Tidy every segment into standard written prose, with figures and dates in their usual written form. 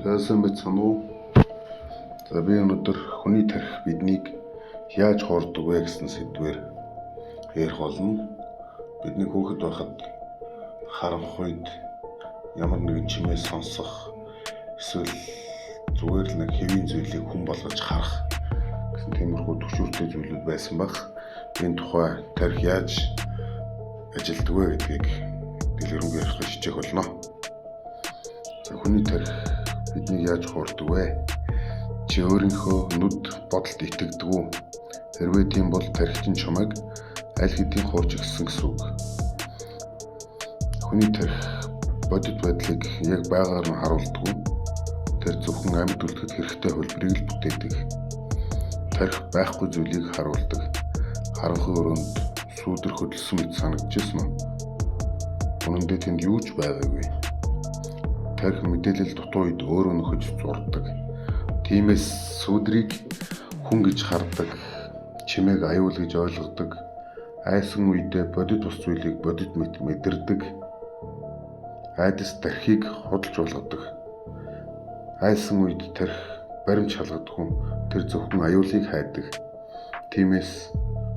Зайсан мэдсэн үү? За би өнөөдөр хүний тарих биднийг яаж хуурдаг вэ гэсэн сэдвээр ярих болно. Бидний хүүхэд байхад харанх үед ямар нэгэн чимээ сонсох эсвэл зүгээр л нэг хэвийн зүйлийг хүн болгож харах гэсэн тиймэрхүү төвшөртэй зүйлүүд байсан баг. Энэ тухай тарих яаж ажилтдаг вэ гэдгийг дэлгэрэнгүй ярих гэж хичээх болно. За хүний тарих биднийг яаж хуурдаг вэ? Чи өөрийнхөө нүд бодолд итгэдэг үү? Хэрвээ тийм бол тархич нь чамайг аль хэдийн хуурж ирсэн гэсэн үг. Хүний тарих бодит байдлыг яг байгаар нь харуулдаг үү? Тэр зөвхөн амьд үлдэхэд хэрэгтэй хөлбөрийг л бүтээдэг. Тарих байхгүй зүйлийг харуулдаг. Харанхуй өрөөнд сүүдэр хөдөлсөн мэт санагдчихсан уу? Үнэн дээр тэнд юу ч байгаагүй. Тарих мэдээлэл дутуу үед өөрөө нөхөж зурдаг. Тиймээс сүудрийг хүн гэж хардаг, чимээг аюул гэж ойлгодог, айсан үедээ бодит бус зүйлийг бодит мэт мэдэрдэг, айдас тархийг худалж болгодог. Айсан үед тарих баримт шалгадаг хүн тэр зөвхөн аюулыг хайдаг. Тиймээс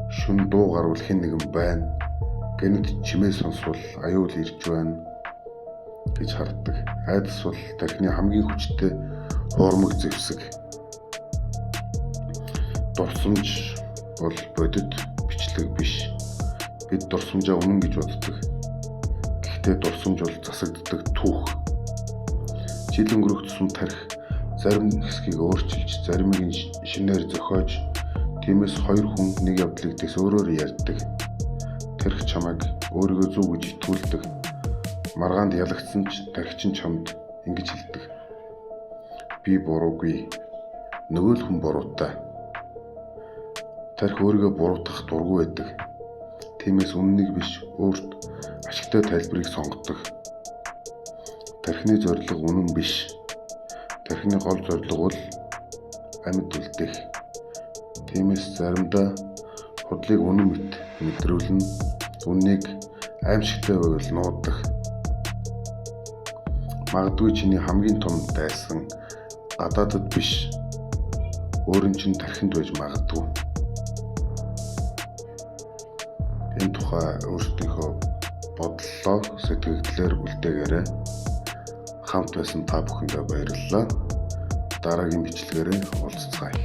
шүн дуу гарвал хэн нэгэн байна, гэнэт чимээ сонсвол аюул ирж байна гэж харддаг. Айдас бол тархины хамгийн хүчтэй хуурмаг зэвсэг. Дурсамж бол бодит бичлэг биш. Бид дурсамжаа үнэн гэж боддог. Гэхдээ дурсамж бол засагддаг түүх. Жил өнгөрөх тусам тарих зарим хэсгийг өөрчилж, заримыг шинээр зохиож, тиймээс хоёр хүн нэг явдлыг дэс өөрөөр ярьдаг. Тарих чамайг өөрийгөө зөв гэж итгүүлдэг. Маргаанд ялагдсан ч тарих чинь чамд ингэж хэлдэг. Би буруугүй. Нөгөө л хүн буруутай. Тарих өөрийгөө буруутгах дургүй байдаг. Тиймээс үннийг биш, өөрт ашигтай тайлбарыг сонгодог. Тархины зорилго үнэн биш. Тархины гол зорилго бол амьд үлдэх. Тиймээс заримдаа худлыг үнэн мэт мэдрүүлнэ. Үннийг аимшигтай байвал нуудах. Магадгүй чиний хамгийн том дайсан гадаадд биш, өөрийн чинь тархинд байж магадгүй. Энэ тухай өөрсдийнхөө бодлоо сэтгэгдлээр үлдээгээрэй. Хамт байсан та бүхэндээ баярлалаа. Дараагийн бичлэгээрээ уулзцгаая.